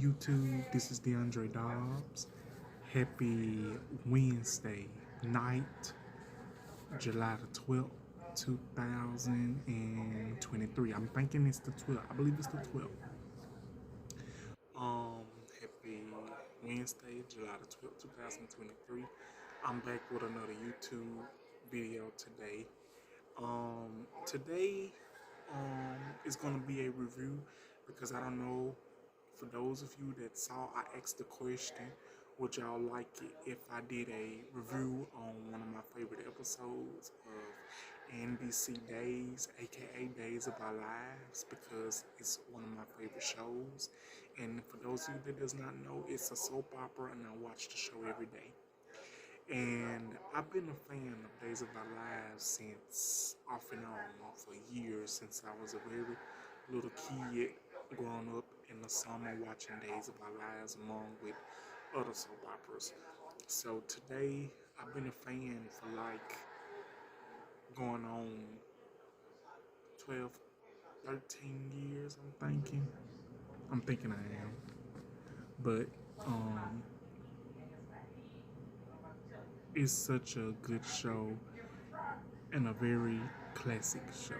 YouTube, this is DeAndre Dobbs. Happy Wednesday night, July the 12th, 2023. I'm thinking it's the 12th. I believe it's the 12th. Happy Wednesday, July the 12th, 2023. I'm back with another YouTube video today. Today is going to be a review because I don't know, for those of you that saw, I asked the question, would y'all like it if I did a review on one of my favorite episodes of NBC Days, aka Days of Our Lives, because it's one of my favorite shows. And for those of you that does not know, it's a soap opera and I watch the show every day. And I've been a fan of Days of Our Lives since, off and on, for years, since I was a very little kid growing up in the summer watching Days of Our Lives along with other soap operas. So today, I've been a fan for like going on 12, 13 years, I'm thinking I am. But, it's such a good show and a very classic show.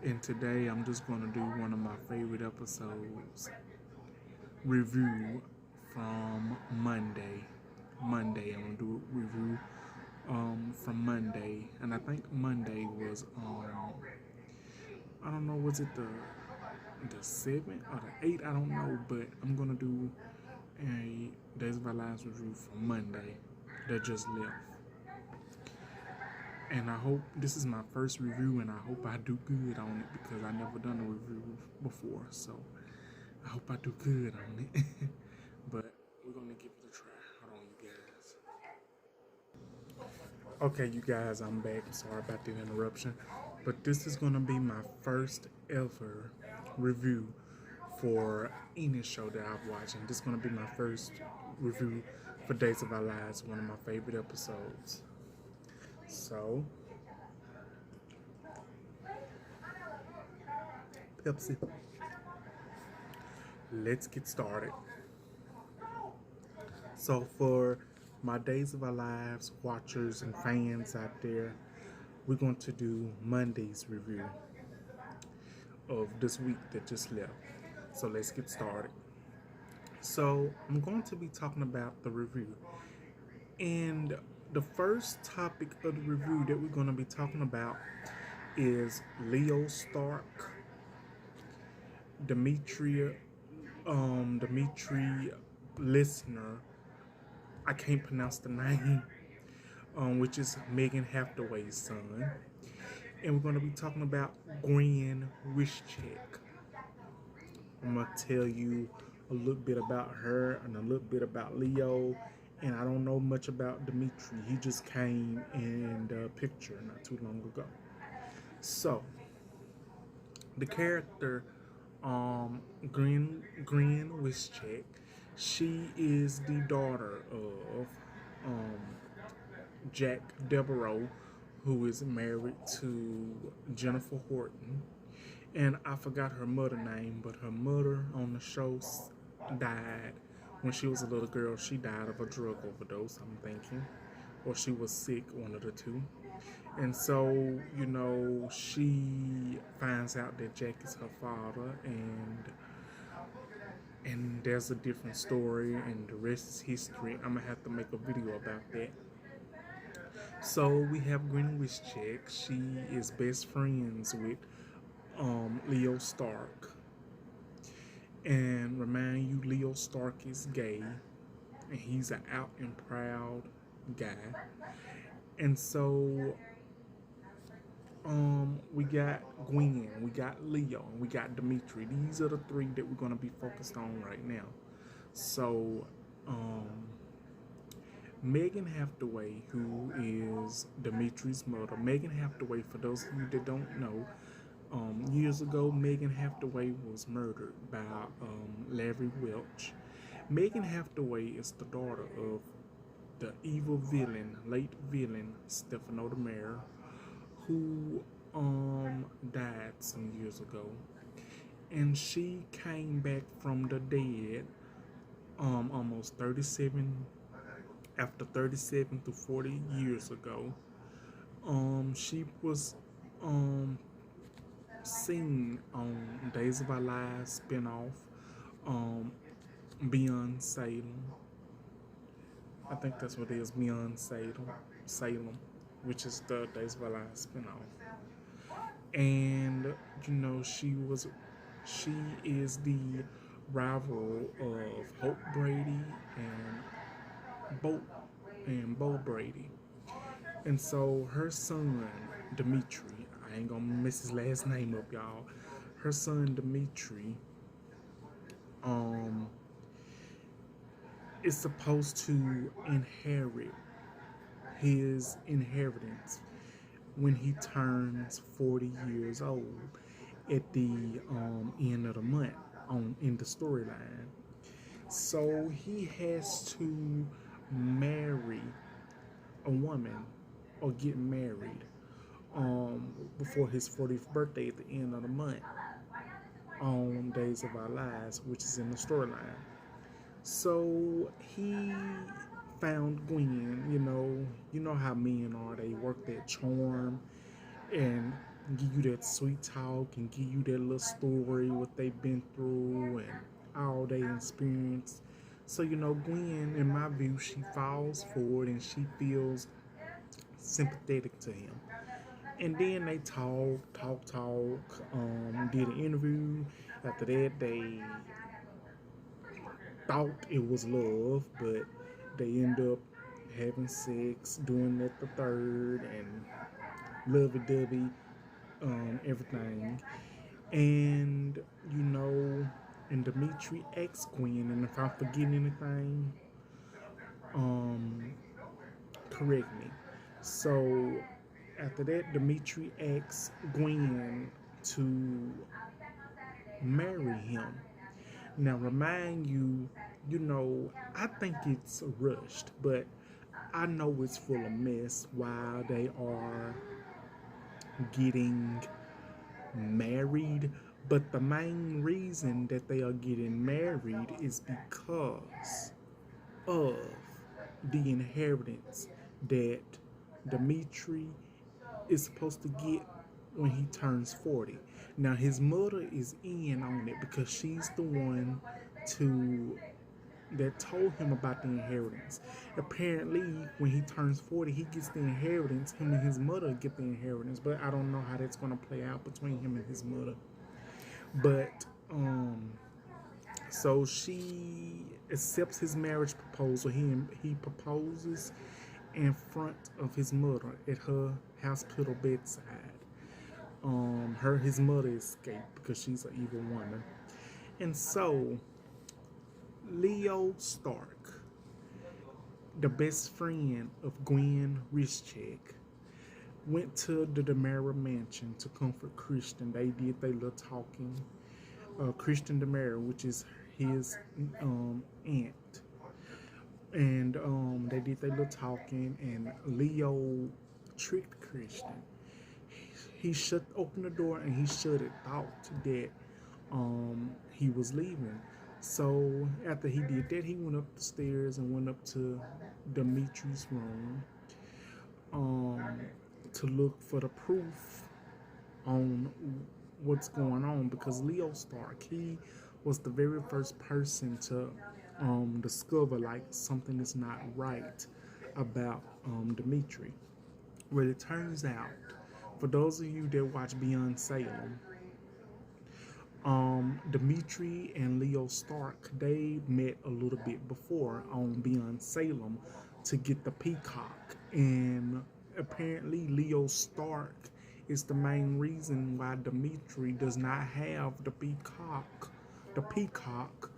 And today I'm just going to do one of my favorite episodes review from Monday. I'm going to do a review from Monday. And I think Monday was, I don't know, was it the 7th or the 8th? I don't know. But I'm going to do a Days of Our Lives review from Monday that just left. And I hope this is my first review, and I hope I do good on it because I never done a review before. So I hope I do good on it. But we're gonna give it a try. Hold on, you guys. Okay, you guys, I'm back. I'm sorry about the interruption, but this is gonna be my first ever review for any show that I've watched, and this is gonna be my first review for Days of Our Lives, one of my favorite episodes. So, Pepsi. Let's get started. So, for my Days of Our Lives watchers and fans out there, we're going to do Monday's review of this week that just left. So, let's get started. So, I'm going to be talking about the review. And the first topic of the review that we're going to be talking about is Leo Stark, Dimitri Listener. I can't pronounce the name, which is Megan Hathaway's son. And we're going to be talking about Gwen Wischek. I'm going to tell you a little bit about her and a little bit about Leo. And I don't know much about Dimitri. He just came in the picture not too long ago. So, the character, Gwen Wischek, she is the daughter of Jack Devereaux, who is married to Jennifer Horton. And I forgot her mother name, but her mother on the show died when she was a little girl. She died of a drug overdose, I'm thinking. Or she was sick, one of the two. And so, you know, she finds out that Jack is her father, and there's a different story, and the rest is history. I'm gonna have to make a video about that. So we have Gwen Wischek. She is best friends with Leo Stark. And remind you, Leo Stark is gay, and he's an out and proud guy. And so we got Gwen, we got Leo, and we got Dimitri. These are the three that we're gonna be focused on right now. So Megan Hathaway, who is Dimitri's mother. Megan Hathaway, for those of you that don't know, years ago, Megan Hathaway was murdered by Larry Welch. Megan Hathaway is the daughter of the evil villain, late villain, Stefano the Mayor, who died some years ago. and she came back from the dead almost 37 after 37 to 40 years ago. She was um seen on Days of Our Lives spinoff, um Beyond Salem. I think that's what it is, Beyond Salem, which is the Days of Our Lives spinoff. And she is the rival of Hope Brady Bo Bo Brady. And so her son Dimitri, I ain't gonna mess his last name up, y'all. Her son Dimitri, um, is supposed to inherit his inheritance when he turns 40 years old at the end of the month in the storyline. So he has to marry a woman or get married before his 40th birthday at the end of the month on Days of Our Lives, which is in the storyline. So he found Gwen. You know how men are. They work that charm and give you that sweet talk and give you that little story what they've been through and all they experience. So Gwen, in my view, she falls for it and she feels sympathetic to him. And then they talk, did an interview. After that, they thought it was love, but they end up having sex, doing that the third, and lovey-dovey, everything. And and Dimitri ex Gwen, and if I'm forgetting anything, um, correct me. So after that, Dimitri asks Gwen to marry him. Now, remind you, I think it's rushed, but I know it's full of mess while they are getting married. But the main reason that they are getting married is because of the inheritance that Dimitri is supposed to get when he turns 40. Now his mother is in on it because she's the one to that told him about the inheritance. Apparently, when he turns 40, he gets the inheritance. Him and his mother get the inheritance, but I don't know how that's gonna play out between him and his mother. But so she accepts his marriage proposal. He proposes in front of his mother at her hospital bedside. His mother escaped because she's an evil woman. And so Leo Stark, the best friend of Gwen Rischek, went to the DiMera mansion to comfort Christian. They did their little talking. Christian DiMera, which is his aunt. And they did their little talking, and Leo tricked Christian. He opened the door and he shut it, thought that he was leaving. So after he did that, he went up the stairs and went up to Dimitri's room to look for the proof on what's going on, because Leo Stark, he was the very first person to discover like something is not right about Dimitri. Well, it turns out, for those of you that watch Beyond Salem, Dimitri and Leo Stark, they met a little bit before on Beyond Salem to get the peacock. And apparently Leo Stark is the main reason why Dimitri does not have the peacock. The peacock,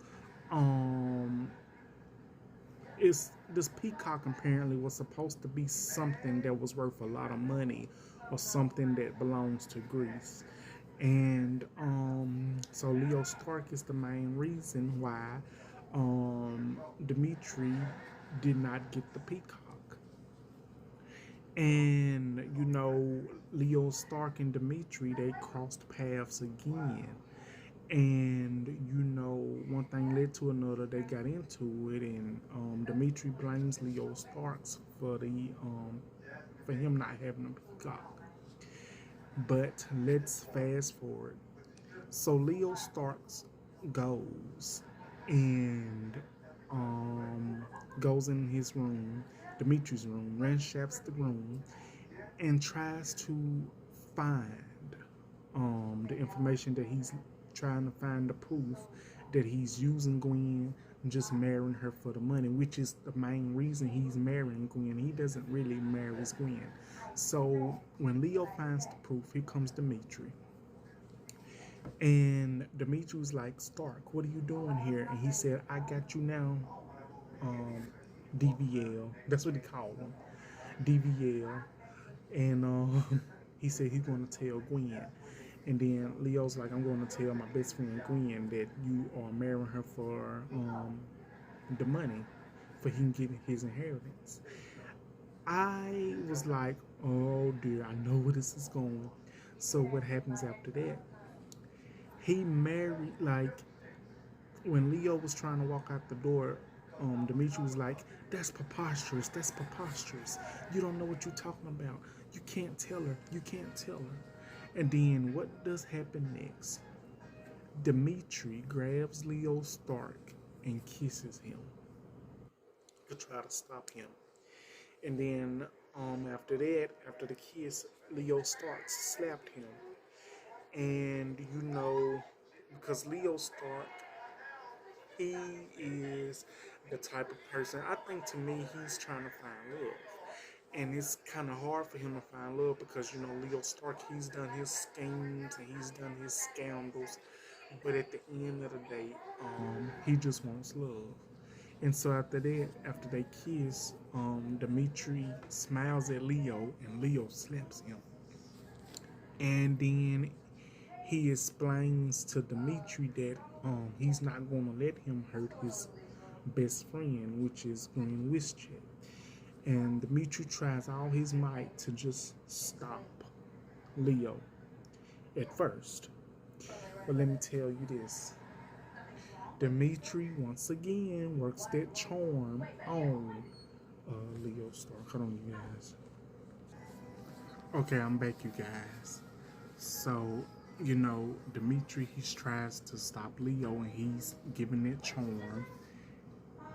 this peacock apparently was supposed to be something that was worth a lot of money, or something that belongs to Greece. And so Leo Stark is the main reason why Dimitri did not get the peacock. And Leo Stark and Dimitri, they crossed paths again. And one thing led to another. They got into it, and Dimitri blames Leo Starks for him not having a peacock. But let's fast forward. So Leo Starks goes and goes in his room, Dimitri's room, ransacks the room, and tries to find the information that he's trying to find, the proof that he's using Gwen, just marrying her for the money, which is the main reason he's marrying Gwen. He doesn't really marry Gwen. So when Leo finds the proof, here comes Dimitri. And Dimitri was like, Stark, what are you doing here? And he said, I got you now, DVL. That's what he called him, DVL. And he said he's going to tell Gwen. And then Leo's like, I'm going to tell my best friend Gwen that you are marrying her for the money, for him getting his inheritance. I was like, oh dear, I know where this is going. So what happens after that? He married, like, when Leo was trying to walk out the door, Dimitri was like, that's preposterous, that's preposterous. You don't know what you're talking about. You can't tell her, you can't tell her. And then what does happen next? Dimitri grabs Leo Stark and kisses him to try to stop him. And then after that, after the kiss, Leo Stark slapped him. And because Leo Stark, he is the type of person, I think to me, he's trying to find love. And it's kind of hard for him to find love because, Leo Stark, he's done his schemes and he's done his scandals. But at the end of the day, he just wants love. And so after that, after they kiss, Dimitri smiles at Leo and Leo slaps him. And then he explains to Dimitri that he's not going to let him hurt his best friend, which is Gwen Wischet. And Dimitri tries all his might to just stop Leo at first. But let me tell you this. Dimitri, once again, works that charm on Leo Stark. Hold on, you guys. Okay, I'm back, you guys. So, Dimitri, he tries to stop Leo and he's giving that charm.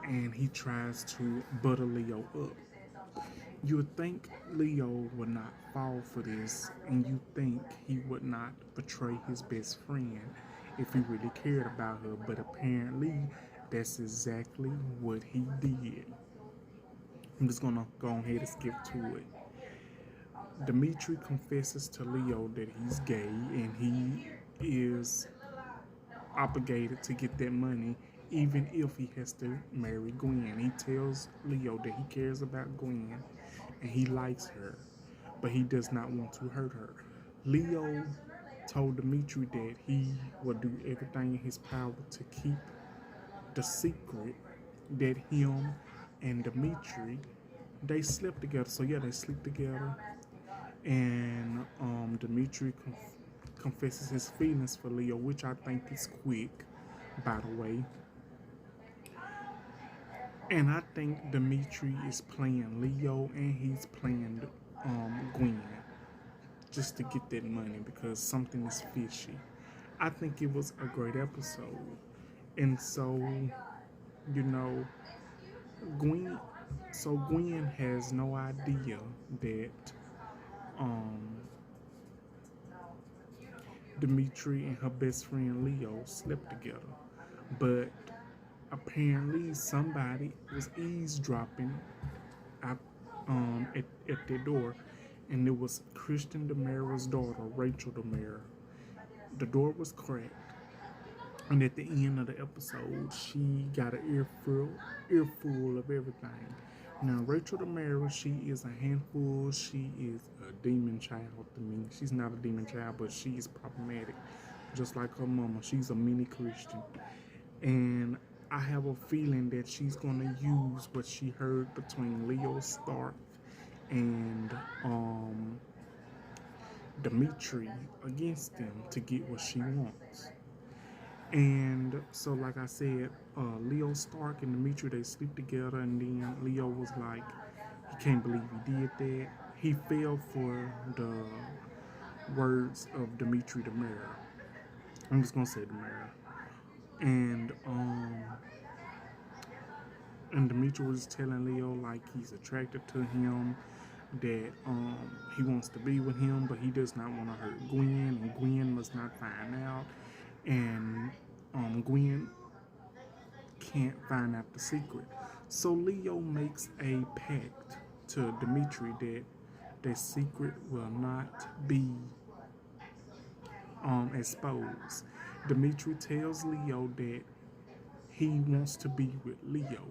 And he tries to butter Leo up. You would think Leo would not fall for this, and you think he would not betray his best friend if he really cared about her, but apparently that's exactly what he did. I'm just gonna go ahead and skip to it. Dimitri confesses to Leo that he's gay and he is obligated to get that money even if he has to marry Gwen. He tells Leo that he cares about Gwen and he likes her, but he does not want to hurt her. Leo told Dimitri that he will do everything in his power to keep the secret that him and Dimitri, they slept together. So yeah, they sleep together. And Dimitri confesses his feelings for Leo, which I think is quick, by the way. And I think Dimitri is playing Leo and he's playing Gwen just to get that money because something is fishy. I think it was a great episode. And so, Gwen Gwen has no idea that Dimitri and her best friend Leo slept together. But apparently somebody was eavesdropping at their door, and it was Christian DeMera's daughter, Rachel DeMera. The door was cracked, and at the end of the episode, she got an earful of everything. Now, Rachel DeMera, she is a handful. She is a demon child to me. She's not a demon child, but she is problematic, just like her mama. She's a mini Christian, and I have a feeling that she's gonna use what she heard between Leo Stark and Dimitri against them to get what she wants. And so, like I said, Leo Stark and Dimitri, they sleep together, and then Leo was like, he can't believe he did that. He fell for the words of Dimitri the mayor. I'm just gonna say the mayor. And and Dimitri was telling Leo like he's attracted to him, that he wants to be with him, but he does not want to hurt Gwen, and Gwen must not find out. And Gwen can't find out the secret. So Leo makes a pact to Dimitri that the secret will not be exposed. Dimitri tells Leo that he wants to be with Leo,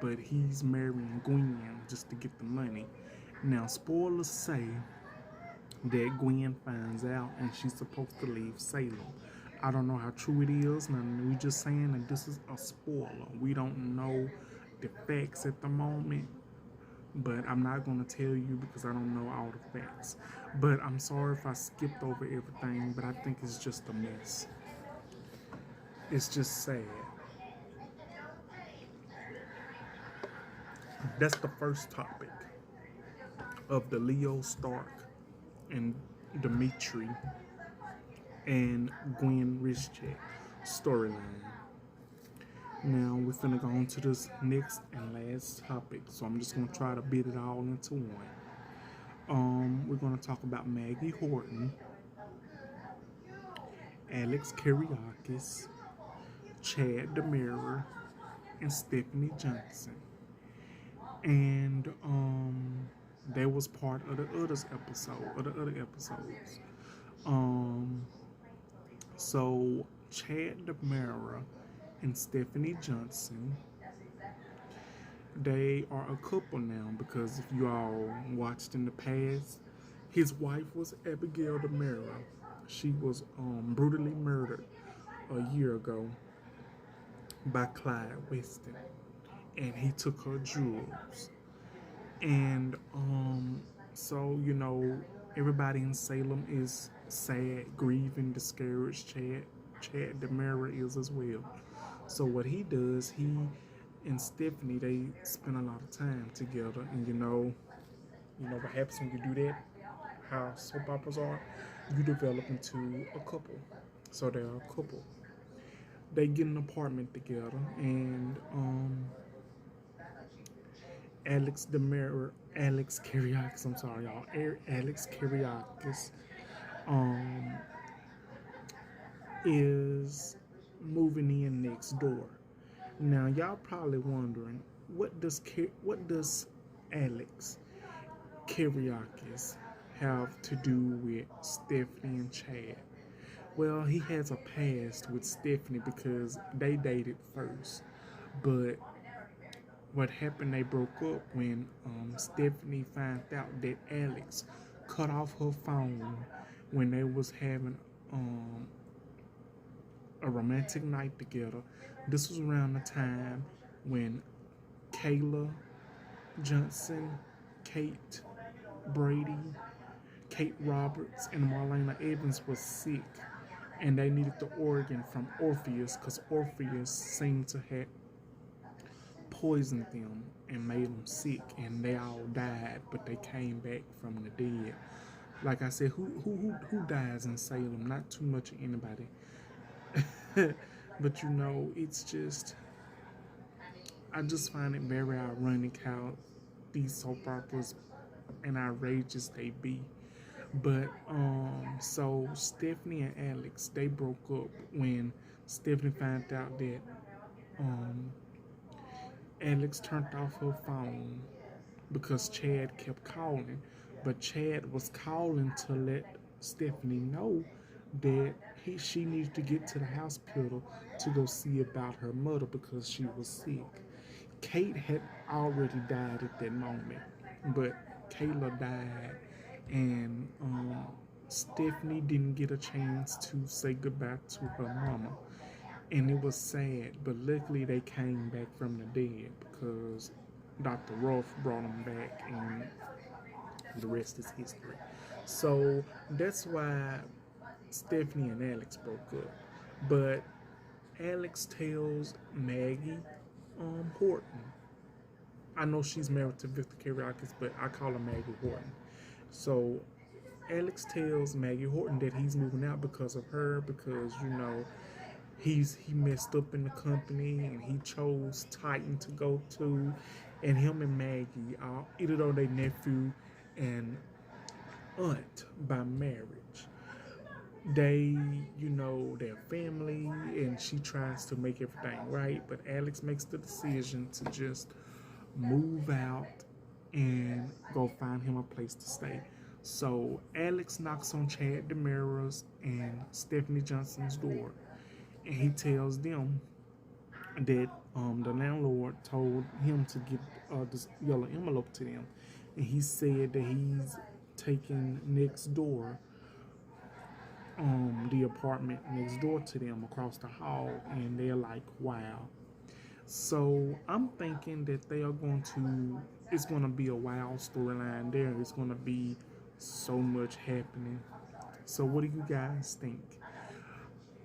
but he's marrying Gwen just to get the money. Now, spoilers say that Gwen finds out and she's supposed to leave Salem. I don't know how true it is. Now, we're just saying that this is a spoiler. We don't know the facts at the moment, but I'm not going to tell you because I don't know all the facts. But I'm sorry if I skipped over everything, but I think it's just a mess. It's just sad. That's the first topic of the Leo Stark and Dimitri and Gwen Rizchek storyline. Now we're finna go on to this next and last topic, so I'm just gonna try to bid it all into one. We're gonna talk about Maggie Horton, Alex Karyakis, Chad DeMira, and Stephanie Johnson. And they was part of the other episodes. So Chad DeMira and Stephanie Johnson, they are a couple now, because if you all watched in the past, his wife was Abigail DeMira. She was brutally murdered a year ago by Clyde Weston, and he took her jewels. And so everybody in Salem is sad, grieving, discouraged. Chad DeMira is as well. So what he does, he and Stephanie, they spend a lot of time together, and you know what happens when you do that, how soap operas are, you develop into a couple. So they're a couple. They get an apartment together, and Alex Karyakis, I'm sorry y'all, Alex Karyakis is moving in next door. Now y'all probably wondering, what does Alex Karyakis have to do with Stephanie and Chad? Well, he has a past with Stephanie because they dated first, but what happened, they broke up when Stephanie found out that Alex cut off her phone when they was having a romantic night together. This was around the time when Kayla Johnson, Kate Brady, Kate Roberts, and Marlena Evans was sick, and they needed the organ from Orpheus because Orpheus seemed to have poisoned them and made them sick, and they all died, but they came back from the dead. Like I said, who dies in Salem? Not too much of anybody. But it's just, I just find it very ironic how these soap operas and outrageous they be. But so Stephanie and Alex, they broke up when Stephanie found out that Alex turned off her phone because Chad kept calling. But Chad was calling to let Stephanie know that she needed to get to the hospital to go see about her mother because she was sick. Kate had already died at that moment, but Kayla died, and Stephanie didn't get a chance to say goodbye to her mama. And it was sad, but luckily they came back from the dead because Dr. Rolf brought them back, and the rest is history. So that's why Stephanie and Alex broke up. But Alex tells Maggie Horton. I know she's married to Victor Kiriakis, but I call her Maggie Horton. So Alex tells Maggie Horton that he's moving out because of her, because he messed up in the company and he chose Titan to go to, and him and Maggie are either though they nephew and aunt by marriage. They, their family, and she tries to make everything right, but Alex makes the decision to just move out and go find him a place to stay. So Alex knocks on Chad DeMera's and Stephanie Johnson's door, and he tells them that the landlord told him to give this yellow envelope to them, and he said that he's taking next door, the apartment next door to them across the hall, and they're like, wow. So I'm thinking that they are going to, it's going to be a wild storyline there. It's going to be so much happening. So what do you guys think?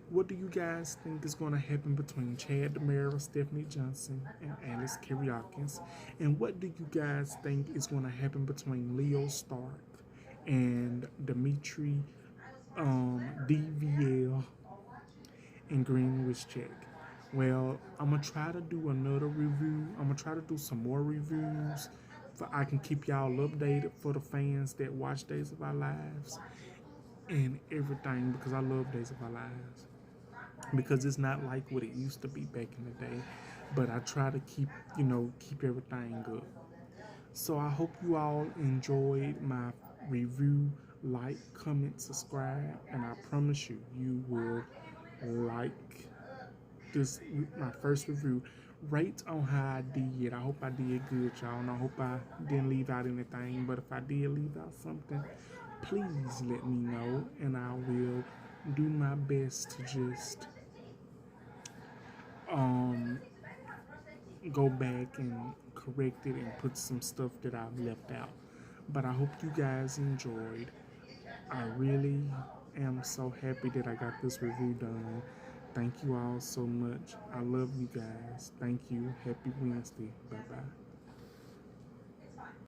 What do you guys think is going to happen between Chad DeMera, Stephanie Johnson, and Alex Kiriakis? And what do you guys think is going to happen between Leo Stark and Dimitri DVL and Greenwich Check? Well, I'm gonna try to do another review. I'm gonna try to do some more reviews for I can keep y'all updated for the fans that watch Days of Our Lives and everything, because I love Days of Our Lives. Because it's not like what it used to be back in the day. But I try to keep everything good. So I hope you all enjoyed my review. Like, comment, subscribe, and I promise you will like this my first review. Rate on how I did. I hope I did good, y'all, and I hope I didn't leave out anything. But if I did leave out something, please let me know, and I will do my best to just go back and correct it and put some stuff that I've left out. But I hope you guys enjoyed. I really am so happy that I got this review done. Thank you all so much. I love you guys. Thank you. Happy Wednesday. Bye-bye.